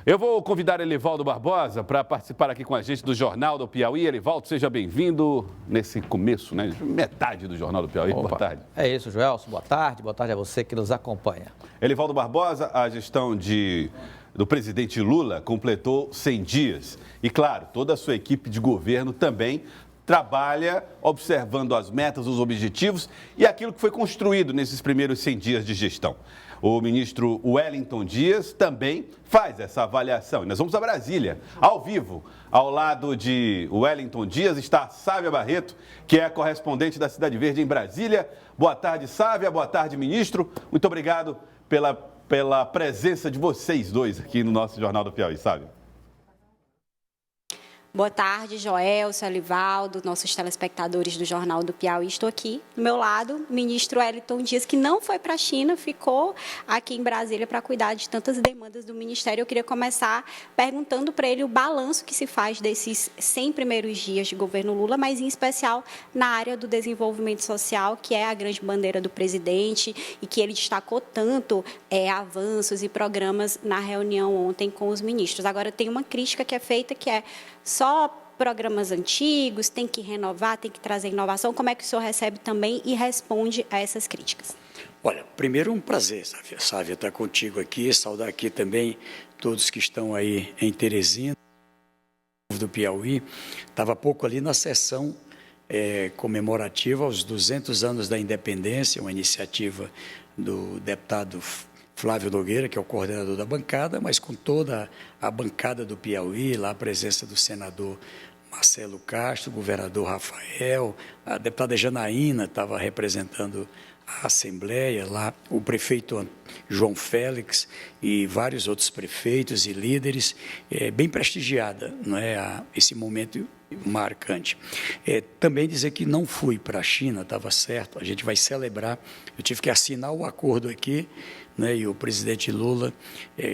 Eu vou convidar Elivaldo Barbosa para participar aqui com a gente do Jornal do Piauí. Elivaldo, seja bem-vindo nesse começo, né? Metade do Jornal do Piauí. Opa. Boa tarde. É isso, Joelson. Boa tarde a você que nos acompanha. Elivaldo Barbosa, a gestão do presidente Lula completou 100 dias. E, claro, toda a sua equipe de governo também trabalha observando as metas, os objetivos e aquilo que foi construído nesses primeiros 100 dias de gestão. O ministro Wellington Dias também faz essa avaliação. E nós vamos a Brasília, ao vivo. Ao lado de Wellington Dias está Sávia Barreto, que é a correspondente da Cidade Verde em Brasília. Boa tarde, Sávia. Boa tarde, ministro. Muito obrigado pela presença de vocês dois aqui no nosso Jornal do Piauí, Sávia. Boa tarde, Joelson, Elivaldo, nossos telespectadores do Jornal do Piauí. Estou aqui do meu lado, o ministro Wellington Dias, que não foi para a China, ficou aqui em Brasília para cuidar de tantas demandas do Ministério. Eu queria começar perguntando para ele o balanço que se faz desses 100 primeiros dias de governo Lula, mas em especial na área do desenvolvimento social, que é a grande bandeira do presidente e que ele destacou tanto avanços e programas na reunião ontem com os ministros. Agora, tem uma crítica que é feita, que é só programas antigos, tem que renovar, tem que trazer inovação. Como é que o senhor recebe também e responde a essas críticas? Olha, primeiro um prazer, Sávia, estar contigo aqui, saudar aqui também todos que estão aí em Teresina, do Piauí. Estava há pouco ali na sessão comemorativa aos 200 anos da independência, uma iniciativa do deputado Flávio Nogueira, que é o coordenador da bancada, mas com toda a bancada do Piauí, lá a presença do senador Marcelo Castro, o governador Rafael, a deputada Janaína estava representando a Assembleia, lá o prefeito João Félix e vários outros prefeitos e líderes, bem prestigiada, não é, esse momento marcante. Também dizer que não fui para a China, estava certo, a gente vai celebrar, eu tive que assinar o acordo aqui, né, e o presidente Lula,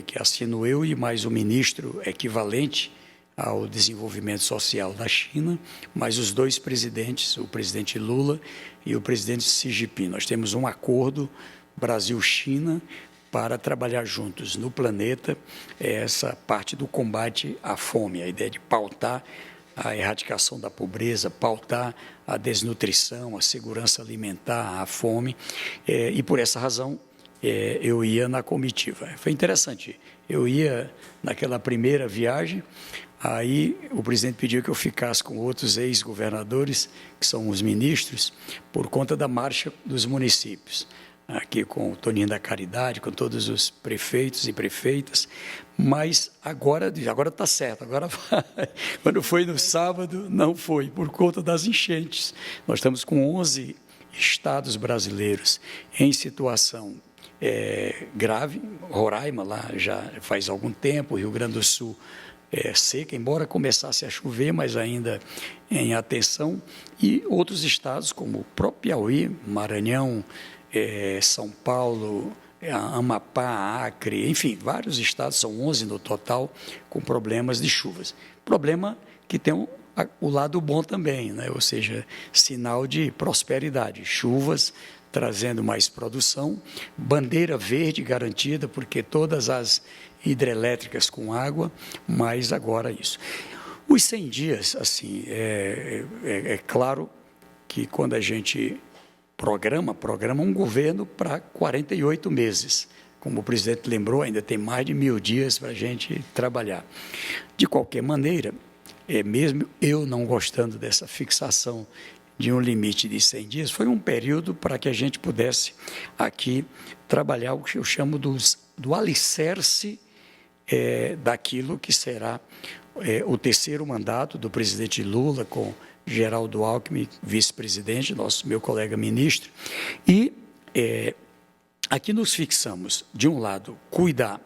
que assino eu e mais o ministro equivalente ao desenvolvimento social da China, mais os dois presidentes, o presidente Lula e o presidente Xi Jinping. Nós temos um acordo Brasil-China para trabalhar juntos no planeta essa parte do combate à fome, a ideia de pautar a erradicação da pobreza, pautar a desnutrição, a segurança alimentar, a fome, e por essa razão eu ia na comitiva. Foi interessante, eu ia naquela primeira viagem, aí o presidente pediu que eu ficasse com outros ex-governadores, que são os ministros, por conta da marcha dos municípios. Aqui com o Toninho da Caridade, com todos os prefeitos e prefeitas, mas agora está certo, agora vai. Quando foi no sábado, não foi, por conta das enchentes. Nós estamos com 11 estados brasileiros em situação grave, Roraima lá já faz algum tempo, Rio Grande do Sul seca, embora começasse a chover, mas ainda em atenção, e outros estados como o próprio Piauí, Maranhão, São Paulo, Amapá, Acre, enfim, vários estados, são 11 no total, com problemas de chuvas. Problema que tem o lado bom também, né? Ou seja, sinal de prosperidade, chuvas trazendo mais produção, bandeira verde garantida, porque todas as hidrelétricas com água, mas agora isso. Os 100 dias, assim, é claro que quando a gente programa um governo para 48 meses. Como o presidente lembrou, ainda tem mais de 1000 dias para a gente trabalhar. De qualquer maneira, mesmo eu não gostando dessa fixação de um limite de 100 dias, foi um período para que a gente pudesse aqui trabalhar o que eu chamo do alicerce daquilo que será o terceiro mandato do presidente Lula, com Geraldo Alckmin, vice-presidente, meu colega ministro, e aqui nos fixamos, de um lado, cuidar,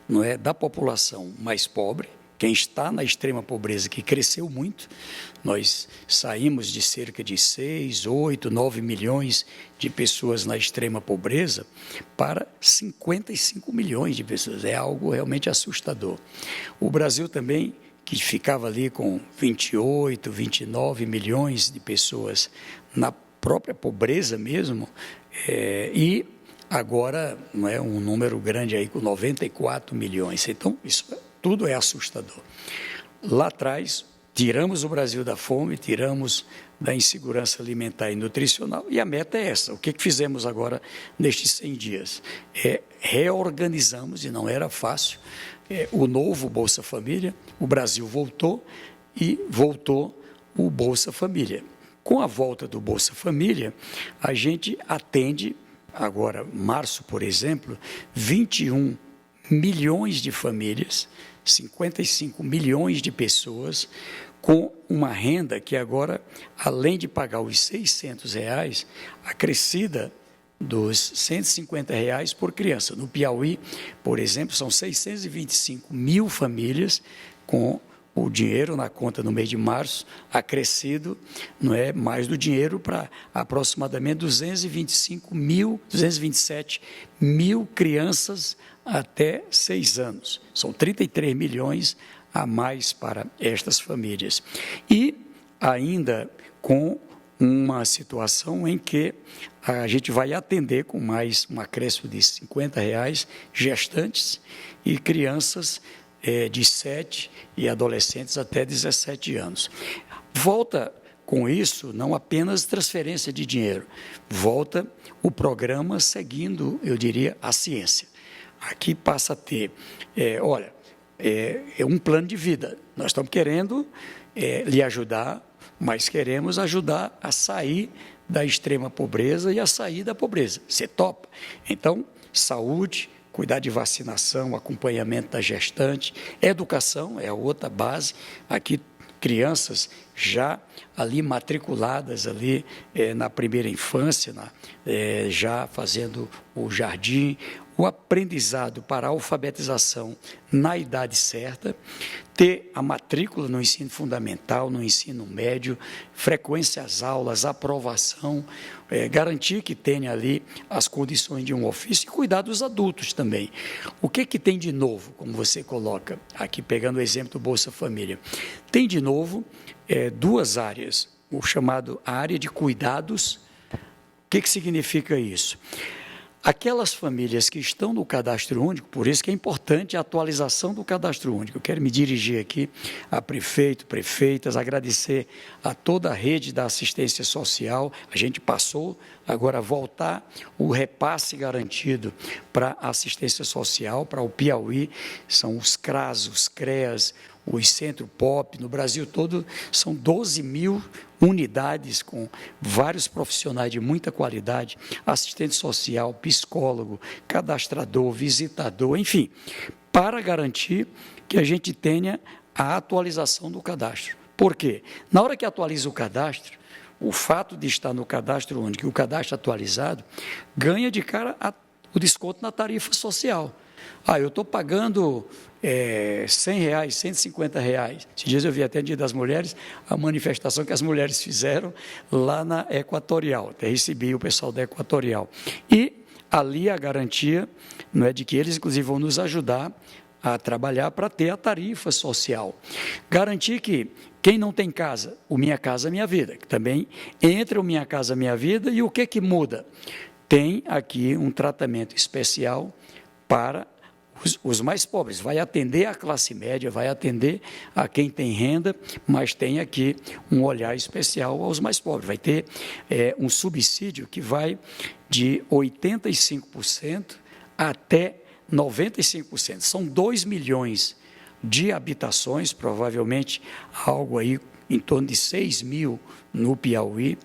não é, da população mais pobre, quem está na extrema pobreza, que cresceu muito. Nós saímos de cerca de 6, 8, 9 milhões de pessoas na extrema pobreza para 55 milhões de pessoas. É algo realmente assustador. O Brasil também, que ficava ali com 28, 29 milhões de pessoas na própria pobreza mesmo, e agora não é um número grande aí com 94 milhões. Então, isso tudo é assustador. Lá atrás, tiramos o Brasil da fome, tiramos da insegurança alimentar e nutricional, e a meta é essa. O que fizemos agora nestes 100 dias? Reorganizamos, e não era fácil, o novo Bolsa Família. O Brasil voltou e voltou o Bolsa Família. Com a volta do Bolsa Família, a gente atende, agora, março, por exemplo, 21 milhões de famílias, 55 milhões de pessoas, com uma renda que agora, além de pagar os R$600, acrescida dos R$150 por criança. No Piauí, por exemplo, são 625 mil famílias com o dinheiro na conta no mês de março, acrescido, não é, mais do dinheiro para aproximadamente 227 mil crianças até 6 anos. São 33 milhões a mais para estas famílias. E ainda com uma situação em que a gente vai atender com mais um acréscimo de R$50 gestantes e crianças de 7 e adolescentes até 17 anos. Volta com isso não apenas transferência de dinheiro, volta o programa seguindo, eu diria, a ciência. Aqui passa a ter, é um plano de vida. Nós estamos querendo lhe ajudar, mas queremos ajudar a sair da extrema pobreza e a sair da pobreza. Você topa? Então, saúde, cuidar de vacinação, acompanhamento da gestante, educação é a outra base. Aqui, crianças já ali matriculadas ali na primeira infância, já fazendo o jardim, o aprendizado para a alfabetização na idade certa, ter a matrícula no ensino fundamental, no ensino médio, frequência às aulas, aprovação, garantir que tenha ali as condições de um ofício e cuidar dos adultos também. O que tem de novo, como você coloca, aqui pegando o exemplo do Bolsa Família? Tem de novo duas áreas, a área de cuidados. O que significa isso? Aquelas famílias que estão no cadastro único, por isso que é importante a atualização do cadastro único. Eu quero me dirigir aqui a prefeito, prefeitas, agradecer a toda a rede da assistência social. A gente passou agora a voltar o repasse garantido para a assistência social, para o Piauí, são os CRAS, os CREAS, os Centro Pop, no Brasil todo, são 12 mil unidades com vários profissionais de muita qualidade, assistente social, psicólogo, cadastrador, visitador, enfim, para garantir que a gente tenha a atualização do cadastro. Por quê? Na hora que atualiza o cadastro, o fato de estar no cadastro único e o cadastro atualizado, ganha de cara o desconto na tarifa social. Eu estou pagando R$100, R$150. Esses dias eu vi até no Dia das Mulheres a manifestação que as mulheres fizeram lá na Equatorial. Até recebi o pessoal da Equatorial. E ali a garantia de que eles, inclusive, vão nos ajudar a trabalhar para ter a tarifa social. Garantir que quem não tem casa, o Minha Casa Minha Vida, que também entra o Minha Casa Minha Vida, e o que muda? Tem aqui um tratamento especial para os mais pobres, vai atender a classe média, vai atender a quem tem renda, mas tem aqui um olhar especial aos mais pobres. Vai ter um subsídio que vai de 85% até 95%. São 2 milhões de habitações, provavelmente algo aí em torno de 6 mil no Piauí,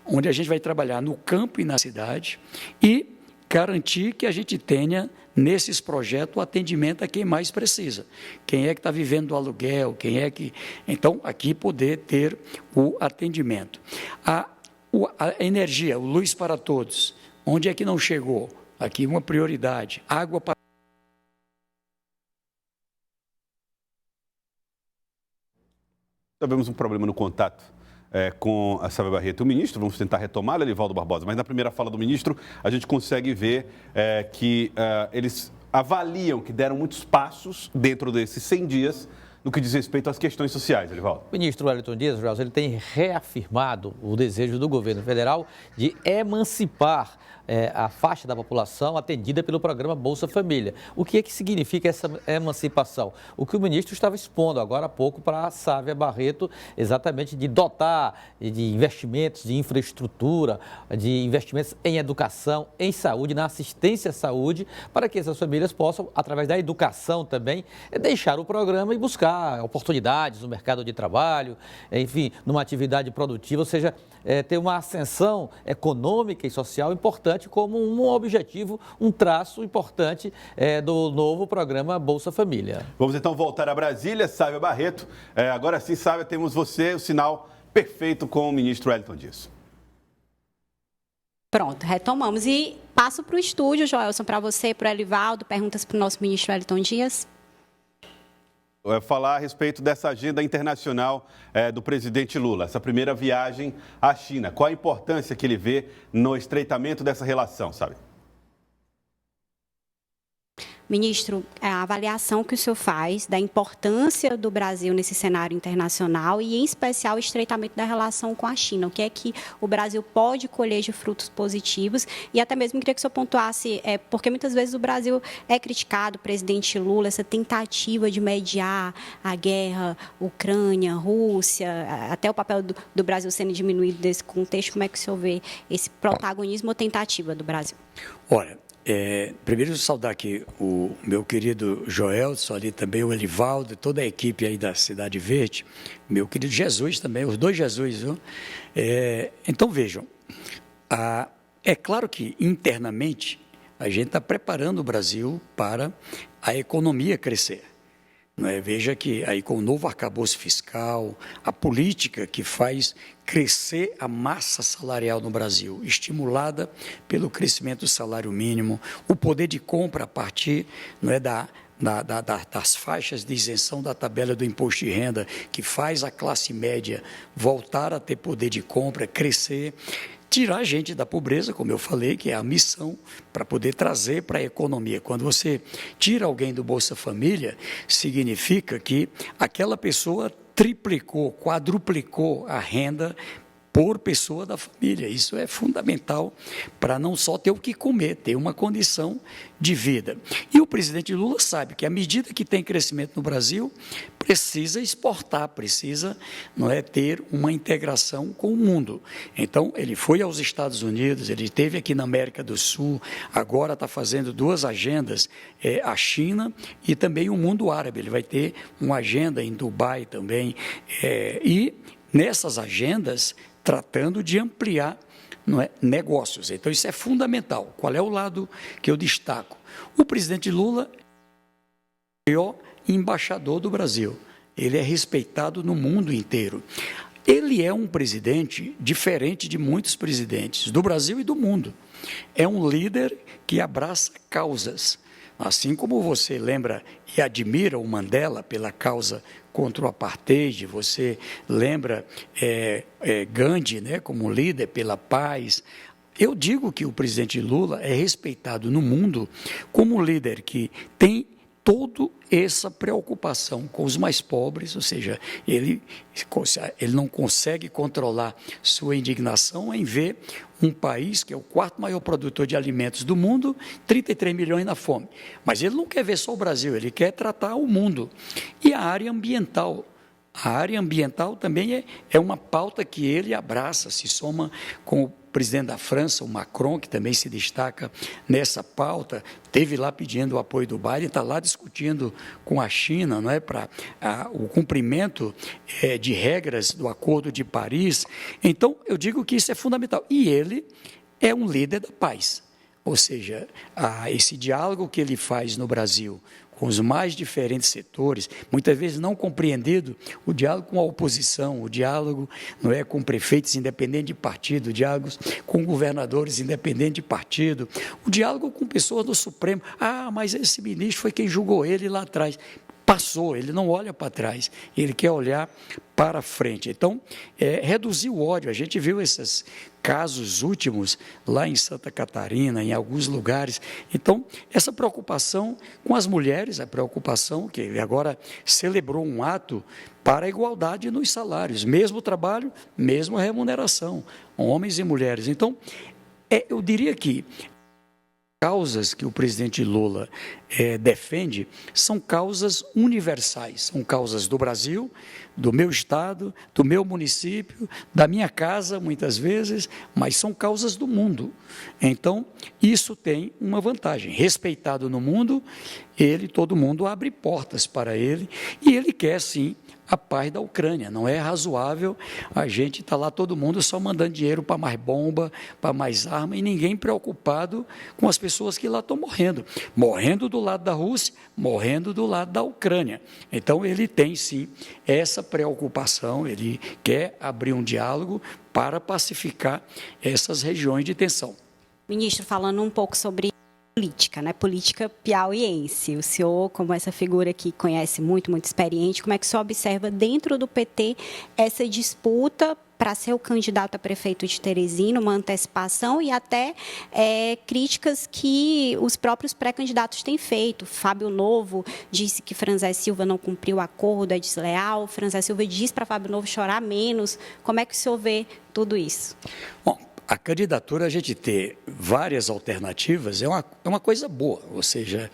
onde a gente vai trabalhar no campo e na cidade e garantir que a gente tenha nesses projetos o atendimento a quem mais precisa. Quem é que está vivendo do aluguel, quem é que... Então, aqui poder ter o atendimento. A energia, o luz para todos, onde é que não chegou? Aqui uma prioridade, água para... Tivemos um problema no contato com a Sávia Barreto e o ministro, vamos tentar retomá-la, Elivaldo Barbosa, mas na primeira fala do ministro a gente consegue ver que eles avaliam que deram muitos passos dentro desses 100 dias no que diz respeito às questões sociais, Elivaldo. O ministro Wellington Dias, ele tem reafirmado o desejo do governo federal de emancipar a faixa da população atendida pelo programa Bolsa Família. O que é que significa essa emancipação? O que o ministro estava expondo agora há pouco para a Sávia Barreto, exatamente de dotar de investimentos, de infraestrutura, de investimentos em educação, em saúde, na assistência à saúde, para que essas famílias possam, através da educação também, deixar o programa e buscar oportunidades no mercado de trabalho, enfim, numa atividade produtiva, ou seja, ter uma ascensão econômica e social importante como um objetivo, um traço importante do novo programa Bolsa Família. Vamos então voltar a Brasília, Sávia Barreto. Agora sim, Sávia, temos você, o sinal perfeito com o ministro Wellington Dias. Pronto, retomamos. E passo para o estúdio, Joelson, para você, para o Elivaldo, perguntas para o nosso ministro Wellington Dias. Falar a respeito dessa agenda internacional do presidente Lula, essa primeira viagem à China. Qual a importância que ele vê no estreitamento dessa relação, sabe? Ministro, a avaliação que o senhor faz da importância do Brasil nesse cenário internacional e, em especial, o estreitamento da relação com a China. O que é que o Brasil pode colher de frutos positivos? E até mesmo queria que o senhor pontuasse, porque muitas vezes o Brasil é criticado, o presidente Lula, essa tentativa de mediar a guerra Ucrânia, Rússia, até o papel do Brasil sendo diminuído desse contexto. Como é que o senhor vê esse protagonismo ou tentativa do Brasil? Olha, primeiro saudar aqui o meu querido Joelson, ali também o Elivaldo, toda a equipe aí da Cidade Verde, meu querido Jesus também, os dois Jesus, viu? Então vejam, é claro que internamente a gente está preparando o Brasil para a economia crescer. Veja que aí com o novo arcabouço fiscal, a política que faz crescer a massa salarial no Brasil, estimulada pelo crescimento do salário mínimo, o poder de compra a partir das faixas de isenção da tabela do imposto de renda, que faz a classe média voltar a ter poder de compra, crescer, tirar a gente da pobreza, como eu falei, que é a missão para poder trazer para a economia. Quando você tira alguém do Bolsa Família, significa que aquela pessoa triplicou, quadruplicou a renda por pessoa da família. Isso é fundamental para não só ter o que comer, ter uma condição de vida. E o presidente Lula sabe que à medida que tem crescimento no Brasil, precisa exportar, precisa ter uma integração com o mundo. Então, ele foi aos Estados Unidos, ele esteve aqui na América do Sul, agora está fazendo duas agendas, a China e também o mundo árabe. Ele vai ter uma agenda em Dubai também. E nessas agendas, tratando de ampliar negócios. Então, isso é fundamental. Qual é o lado que eu destaco? O presidente Lula é o maior embaixador do Brasil. Ele é respeitado no mundo inteiro. Ele é um presidente diferente de muitos presidentes do Brasil e do mundo. É um líder que abraça causas. Assim como você lembra e admira o Mandela pela causa contra o apartheid, você lembra Gandhi, como líder pela paz. Eu digo que o presidente Lula é respeitado no mundo como um líder que tem toda essa preocupação com os mais pobres, ou seja, ele não consegue controlar sua indignação em ver um país que é o quarto maior produtor de alimentos do mundo, 33 milhões na fome. Mas ele não quer ver só o Brasil, ele quer tratar o mundo. E a área ambiental. A área ambiental também é uma pauta que ele abraça, se soma com o presidente da França, o Macron, que também se destaca nessa pauta, esteve lá pedindo o apoio do Biden, está lá discutindo com a China, para o cumprimento de regras do Acordo de Paris. Então, eu digo que isso é fundamental. E ele é um líder da paz. Ou seja, esse diálogo que ele faz no Brasil com os mais diferentes setores, muitas vezes não compreendido, o diálogo com a oposição, o diálogo com prefeitos independentes de partido, o diálogo com governadores independentes de partido, o diálogo com pessoas do Supremo. Mas esse ministro foi quem julgou ele lá atrás. Passou, ele não olha para trás, ele quer olhar para frente. Então, reduzir o ódio. A gente viu esses casos últimos lá em Santa Catarina, em alguns lugares. Então, essa preocupação com as mulheres, a preocupação que ele agora celebrou um ato para a igualdade nos salários, mesmo trabalho, mesma remuneração, homens e mulheres. Então, Eu diria que causas que o presidente Lula defende são causas universais, são causas do Brasil, do meu estado, do meu município, da minha casa, muitas vezes, mas são causas do mundo. Então, isso tem uma vantagem. Respeitado no mundo, todo mundo abre portas para ele, e ele quer, sim, a paz da Ucrânia. Não é razoável a gente estar lá todo mundo só mandando dinheiro para mais bomba, para mais arma, e ninguém preocupado com as pessoas que lá estão morrendo. Morrendo do lado da Rússia, morrendo do lado da Ucrânia. Então, ele tem, sim, essa preocupação, ele quer abrir um diálogo para pacificar essas regiões de tensão. Ministro, falando um pouco sobre política, né? Política piauiense. O senhor, como essa figura que conhece muito experiente, como é que o senhor observa dentro do PT essa disputa para ser o candidato a prefeito de Teresina, uma antecipação e até críticas que os próprios pré-candidatos têm feito? Fábio Novo disse que Franzé Silva não cumpriu o acordo, é desleal. Franzé Silva diz para Fábio Novo chorar menos. Como é que o senhor vê tudo isso? Bom, a candidatura, a gente ter várias alternativas é uma coisa boa, ou seja,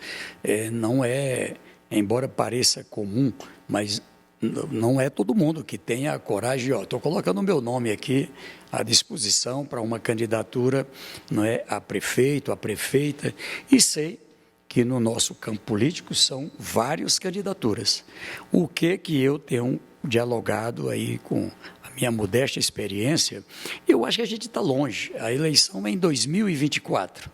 não é, embora pareça comum, mas não é todo mundo que tem a coragem, estou colocando o meu nome aqui à disposição para uma candidatura, não é, a prefeito, a prefeita, e sei que no nosso campo político são várias candidaturas. O que eu tenho dialogado aí com minha modesta experiência, eu acho que a gente está longe. A eleição é em 2024.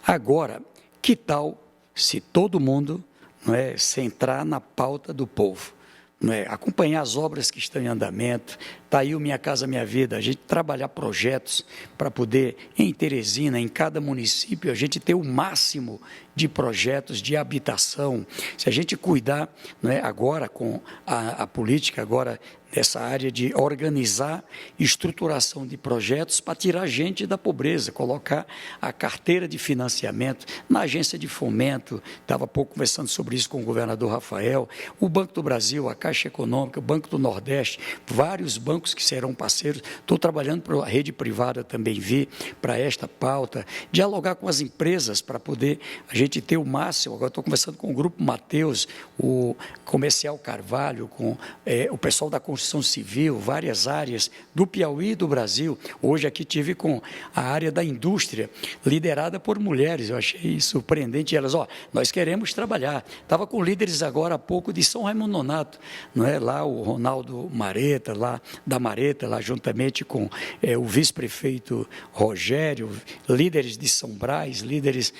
Agora, que tal se todo mundo, não é, centrar na pauta do povo? Não é, acompanhar as obras que estão em andamento, está aí o Minha Casa Minha Vida, a gente trabalhar projetos para poder, em Teresina, em cada município, a gente ter o máximo de projetos de habitação. Se a gente cuidar, não é, agora com a política, agora nessa área de organizar estruturação de projetos para tirar gente da pobreza, colocar a carteira de financiamento na agência de fomento, estava há pouco conversando sobre isso com o governador Rafael, o Banco do Brasil, a Caixa Econômica, o Banco do Nordeste, vários bancos que serão parceiros. Estou trabalhando para a rede privada também vir para esta pauta, dialogar com as empresas para poder a gente ter o máximo. Agora estou conversando com o Grupo Mateus, o Comercial Carvalho, com o pessoal da construção civil, várias áreas do Piauí e do Brasil. Hoje aqui tive com a área da indústria, liderada por mulheres. Eu achei surpreendente. Elas, nós queremos trabalhar. Estava com líderes agora há pouco de São Raimundo Nonato, não é? Lá o Ronaldo Mareta, lá da Mareta, lá juntamente com o vice-prefeito Rogério, líderes de São Brás, líderes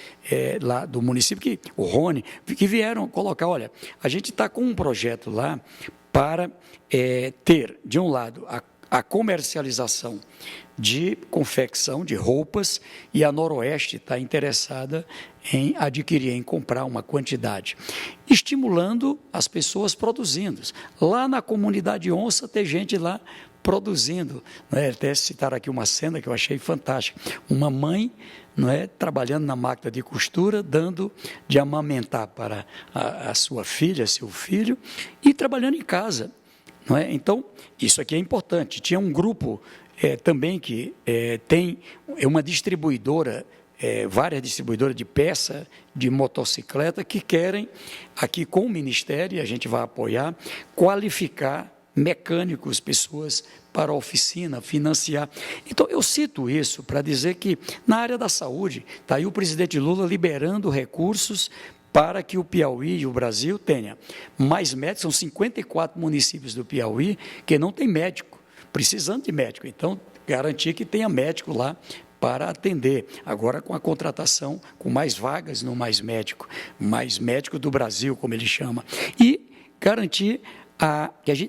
lá do município, o Rony, que vieram colocar, olha, a gente está com um projeto lá para ter, de um lado, a comercialização de confecção de roupas, e a Noroeste está interessada em adquirir, em comprar uma quantidade, estimulando as pessoas produzindo. Lá na comunidade Onça tem gente lá produzindo, né? Até citar aqui uma cena que eu achei fantástica, uma mãe, não é, trabalhando na máquina de costura, dando de amamentar para a sua filha, seu filho, e trabalhando em casa. Não é? Então, isso aqui é importante. Tinha um grupo também que tem uma distribuidora, várias distribuidoras de peça, de motocicleta, que querem, aqui com o Ministério, e a gente vai apoiar, qualificar mecânicos, pessoas para a oficina, financiar. Então, eu cito isso para dizer que, na área da saúde, está aí o presidente Lula liberando recursos para que o Piauí e o Brasil tenha mais médicos. São 54 municípios do Piauí que não tem médico, precisando de médico. Então, garantir que tenha médico lá para atender. Agora, com a contratação, com mais vagas no Mais Médico do Brasil, como ele chama. E garantir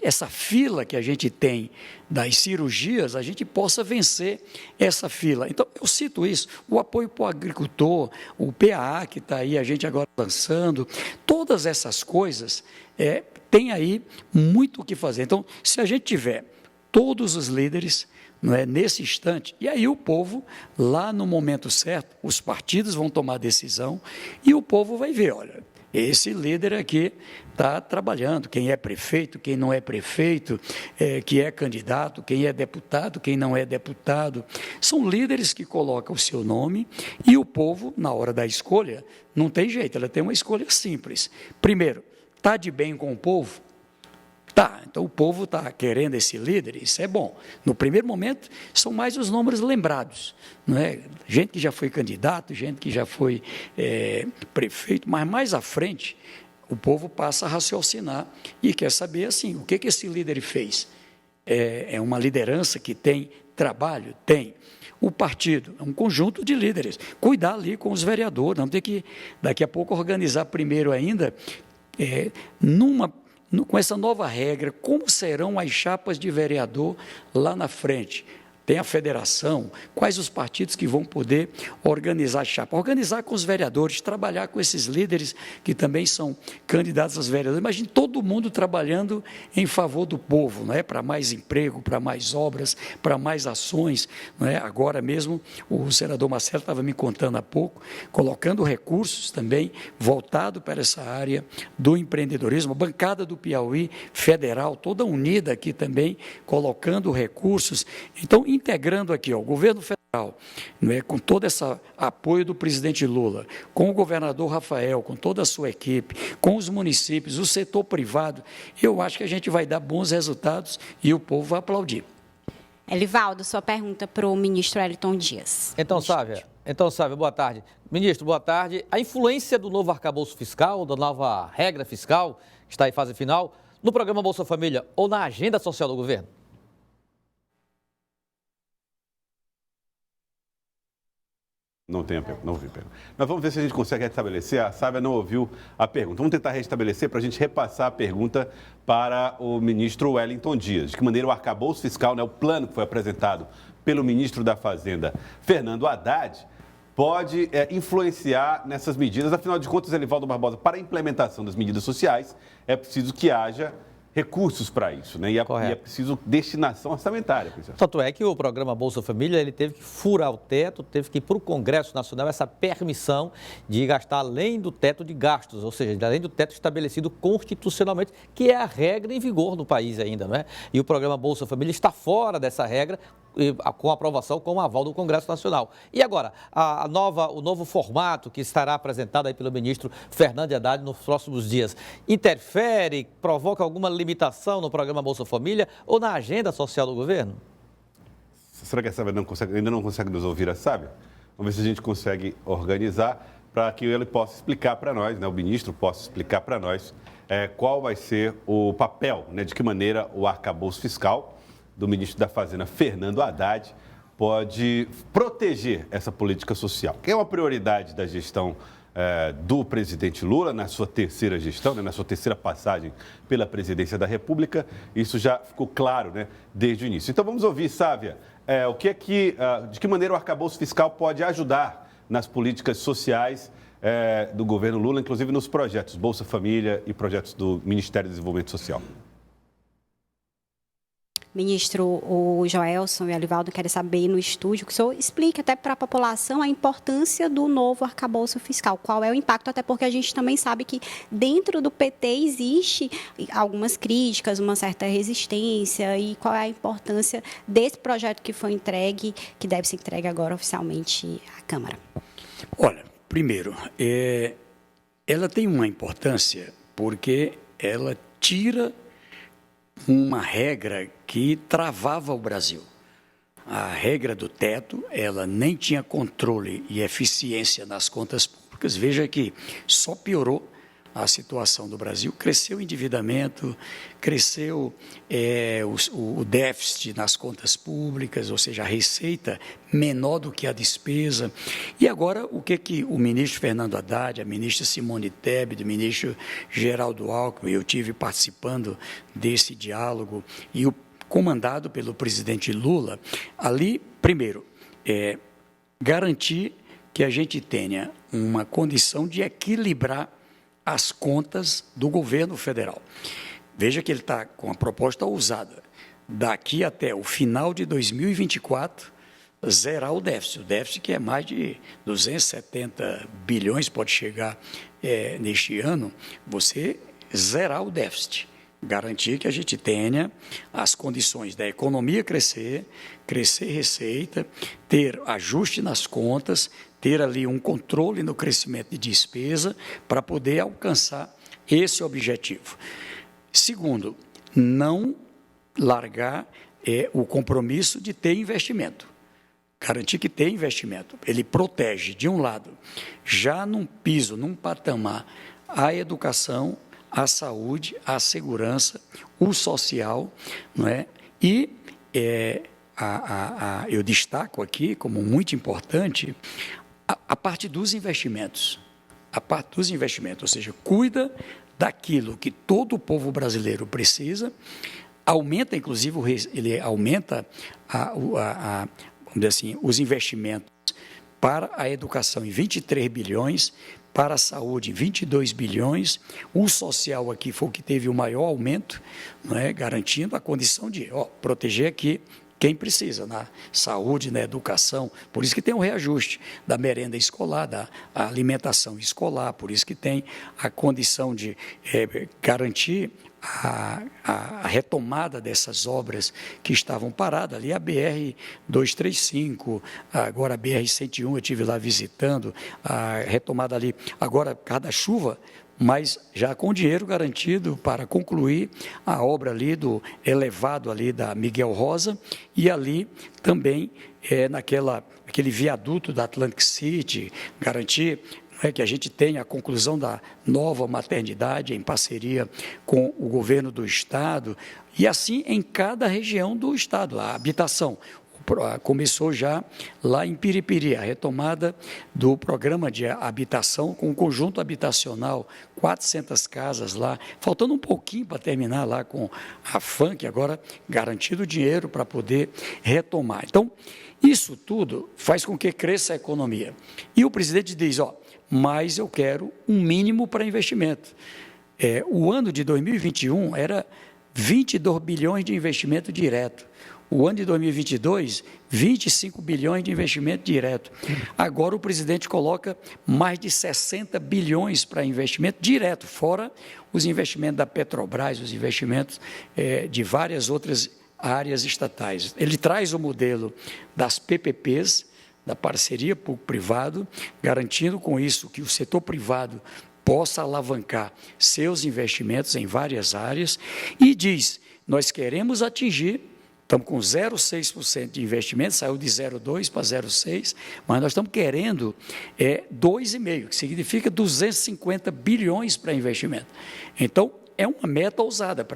essa fila que a gente tem das cirurgias, a gente possa vencer essa fila. Então, eu cito isso, o apoio para o agricultor, o PAA que está aí, a gente agora lançando, todas essas coisas, tem aí muito o que fazer. Então, se a gente tiver todos os líderes, não é, nesse instante, e aí o povo, lá no momento certo, os partidos vão tomar decisão, e o povo vai ver, olha, Esse líder aqui está trabalhando, quem é prefeito, quem não é prefeito, quem é candidato, quem é deputado, quem não é deputado. São líderes que colocam o seu nome e o povo, na hora da escolha, não tem jeito, ela tem uma escolha simples. Primeiro, está de bem com o povo? Tá, então o povo está querendo esse líder, isso é bom. No primeiro momento, são mais os números lembrados, não é? Gente que já foi candidato, gente que já foi prefeito, mas mais à frente, o povo passa a raciocinar e quer saber, assim, o que esse líder fez? É uma liderança que tem trabalho? Tem. O partido é um conjunto de líderes. Cuidar ali com os vereadores, vamos ter que, daqui a pouco, organizar primeiro ainda, com essa nova regra, como serão as chapas de vereador lá na frente? Tem a federação, quais os partidos que vão poder organizar a chapa? Organizar com os vereadores, trabalhar com esses líderes que também são candidatos aos vereadores. Imagine todo mundo trabalhando em favor do povo, não é? Para mais emprego, para mais obras, para mais ações. Não é? Agora mesmo, o senador Marcelo estava me contando há pouco, colocando recursos também voltado para essa área do empreendedorismo, a bancada do Piauí federal, toda unida aqui também, colocando recursos. Então, integrando aqui, o governo federal, não é, com todo esse apoio do presidente Lula, com o governador Rafael, com toda a sua equipe, com os municípios, o setor privado, eu acho que a gente vai dar bons resultados e o povo vai aplaudir. Elivaldo, sua pergunta para o ministro Wellington Dias. Então, Sávia, boa tarde. Ministro, boa tarde. A influência do novo arcabouço fiscal, da nova regra fiscal, que está em fase final, no programa Bolsa Família ou na agenda social do governo? Não ouvi pergunta. Nós vamos ver se a gente consegue restabelecer. A Sávia não ouviu a pergunta. Vamos tentar restabelecer para a gente repassar a pergunta para o ministro Wellington Dias. De que maneira o arcabouço fiscal, né, o plano que foi apresentado pelo ministro da Fazenda, Fernando Haddad, pode influenciar nessas medidas. Afinal de contas, Elivaldo Barbosa, para a implementação das medidas sociais, é preciso que haja recursos para isso, né? E é preciso destinação orçamentária. Tanto é que o programa Bolsa Família, ele teve que furar o teto, teve que ir para o Congresso Nacional essa permissão de gastar além do teto de gastos, ou seja, além do teto estabelecido constitucionalmente, que é a regra em vigor no país ainda, não é? E o programa Bolsa Família está fora dessa regra, com aprovação, com o aval do Congresso Nacional. E agora, o novo formato que estará apresentado aí pelo ministro Fernando Haddad nos próximos dias, interfere, provoca alguma limitação no programa Bolsa Família ou na agenda social do governo? Será que a Sávia ainda não consegue nos ouvir, a Sávia? Vamos ver se a gente consegue organizar para que ele possa explicar para nós, né, o ministro possa explicar para nós qual vai ser o papel, né, de que maneira o arcabouço fiscal do ministro da Fazenda, Fernando Haddad, pode proteger essa política social, que é uma prioridade da gestão do presidente Lula, na sua terceira gestão, né, na sua terceira passagem pela presidência da República. Isso já ficou claro, né, desde o início. Então vamos ouvir, Sávia, de que maneira o arcabouço fiscal pode ajudar nas políticas sociais do governo Lula, inclusive nos projetos Bolsa Família e projetos do Ministério do Desenvolvimento Social. Ministro, o Joelson e o Elivaldo querem saber no estúdio que o senhor explique até para a população a importância do novo arcabouço fiscal. Qual é o impacto, até porque a gente também sabe que dentro do PT existe algumas críticas, uma certa resistência, e qual é a importância desse projeto que foi entregue, que deve ser entregue agora oficialmente à Câmara. Olha, primeiro, ela tem uma importância porque ela tira uma regra que travava o Brasil. A regra do teto, ela nem tinha controle e eficiência nas contas públicas. Veja que só piorou a situação do Brasil, cresceu o endividamento, cresceu o déficit nas contas públicas, ou seja, a receita menor do que a despesa. E agora, o que o ministro Fernando Haddad, a ministra Simone Tebet, o ministro Geraldo Alckmin, eu tive participando desse diálogo, e comandado pelo presidente Lula, ali, primeiro, garantir que a gente tenha uma condição de equilibrar as contas do governo federal. Veja que ele está com a proposta ousada. Daqui até o final de 2024, zerar o déficit. O déficit que é mais de 270 bilhões, pode chegar neste ano, você zerar o déficit, garantir que a gente tenha as condições da economia crescer receita, ter ajuste nas contas, ter ali um controle no crescimento de despesa para poder alcançar esse objetivo. Segundo, não largar o compromisso de ter investimento. Garantir que tem investimento. Ele protege, de um lado, já num piso, num patamar, a educação, a saúde, a segurança, o social, não é? E eu destaco aqui, como muito importante, a parte dos investimentos. A parte dos investimentos, ou seja, cuida daquilo que todo o povo brasileiro precisa, aumenta, inclusive, ele aumenta vamos dizer assim, os investimentos para a educação em 23 bilhões, para a saúde em 22 bilhões, o social aqui foi o que teve o maior aumento, não é? Garantindo a condição de proteger aqui quem precisa, na saúde, na educação, por isso que tem o reajuste da merenda escolar, da alimentação escolar, por isso que tem a condição de garantir a retomada dessas obras que estavam paradas, ali a BR-235, agora a BR-101, eu estive lá visitando, a retomada ali, agora cada chuva, mas já com dinheiro garantido para concluir a obra ali do elevado ali da Miguel Rosa e ali também aquele viaduto da Atlantic City, garantir que a gente tenha a conclusão da nova maternidade em parceria com o governo do Estado e assim em cada região do Estado, a habitação. Começou já lá em Piripiri, a retomada do programa de habitação com o conjunto habitacional, 400 casas lá, faltando um pouquinho para terminar lá com a FANC, agora garantido dinheiro para poder retomar. Então, isso tudo faz com que cresça a economia. E o presidente diz, mas eu quero um mínimo para investimento. O ano de 2021 era 22 bilhões de investimento direto. O ano de 2022, 25 bilhões de investimento direto. Agora o presidente coloca mais de 60 bilhões para investimento direto, fora os investimentos da Petrobras, os investimentos de várias outras áreas estatais. Ele traz o modelo das PPPs, da parceria público-privado, garantindo com isso que o setor privado possa alavancar seus investimentos em várias áreas e diz, nós queremos atingir, estamos com 0,6% de investimento, saiu de 0,2% para 0,6%, mas nós estamos querendo 2,5%, que significa 250 bilhões para investimento. Então, é uma meta ousada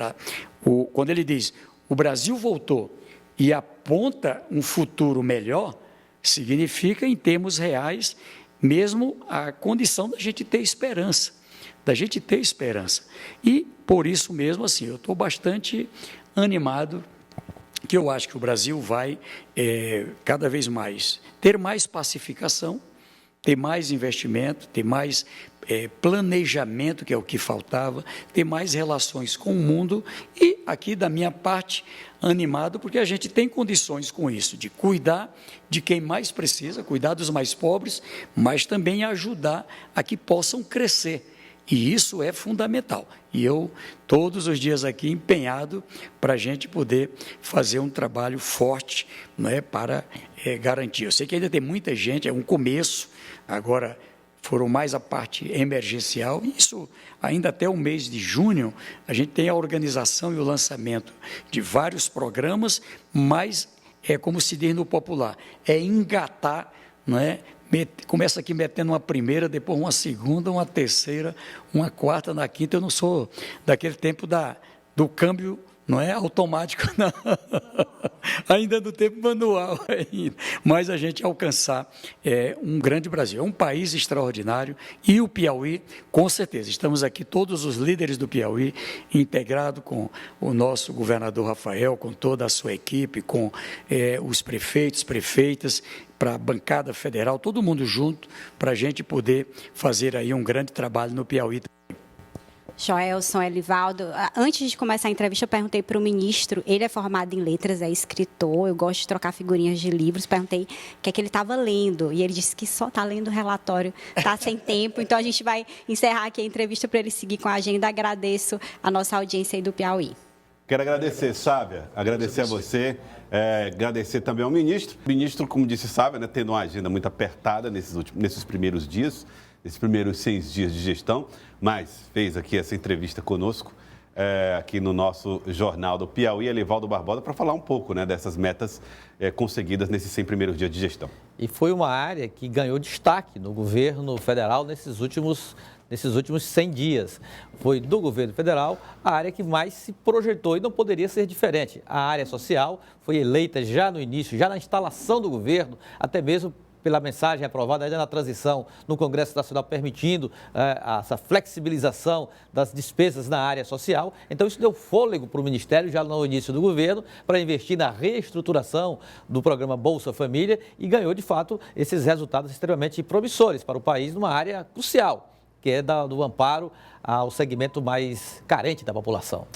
quando ele diz, o Brasil voltou e aponta um futuro melhor, significa, em termos reais, mesmo a condição da gente ter esperança, E, por isso mesmo, assim, eu estou bastante animado, que eu acho que o Brasil vai, cada vez mais, ter mais pacificação, ter mais investimento, ter mais planejamento, que é o que faltava, ter mais relações com o mundo e, aqui da minha parte, animado, porque a gente tem condições com isso, de cuidar de quem mais precisa, cuidar dos mais pobres, mas também ajudar a que possam crescer. E isso é fundamental. E eu, todos os dias aqui, empenhado para a gente poder fazer um trabalho forte, para garantir. Eu sei que ainda tem muita gente, é um começo, agora foram mais a parte emergencial, e isso ainda até o mês de junho, a gente tem a organização e o lançamento de vários programas, mas como se diz no popular, engatar, começa aqui metendo uma primeira, depois uma segunda, uma terceira, uma quarta, na quinta. Eu não sou daquele tempo do câmbio, automático, não. Ainda do tempo manual, mas a gente alcançar um grande Brasil. É um país extraordinário e o Piauí, com certeza, estamos aqui todos os líderes do Piauí, integrado com o nosso governador Rafael, com toda a sua equipe, com os prefeitos, prefeitas, para a bancada federal, todo mundo junto, para a gente poder fazer aí um grande trabalho no Piauí. Joelson, Elivaldo, antes de começar a entrevista, eu perguntei para o ministro, ele é formado em letras, é escritor, eu gosto de trocar figurinhas de livros, perguntei o que é que ele estava lendo, e ele disse que só está lendo o relatório, está sem tempo, então a gente vai encerrar aqui a entrevista para ele seguir com a agenda. Agradeço a nossa audiência aí do Piauí. Quero agradecer, Sávia, agradecer a você, agradecer também ao ministro. O ministro, como disse Sávia, né, tendo uma agenda muito apertada nesses primeiros dias, nesses primeiros 6 dias de gestão, mas fez aqui essa entrevista conosco, aqui no nosso Jornal do Piauí, Elivaldo Barbosa, para falar um pouco, né, dessas metas conseguidas nesses 100 primeiros dias de gestão. E foi uma área que ganhou destaque no governo federal nesses últimos 100 dias. Foi do governo federal a área que mais se projetou e não poderia ser diferente. A área social foi eleita já no início, já na instalação do governo, até mesmo pela mensagem aprovada ainda na transição no Congresso Nacional, permitindo essa flexibilização das despesas na área social. Então, isso deu fôlego para o Ministério, já no início do governo, para investir na reestruturação do programa Bolsa Família e ganhou, de fato, esses resultados extremamente promissores para o país numa área crucial, que é do amparo ao segmento mais carente da população.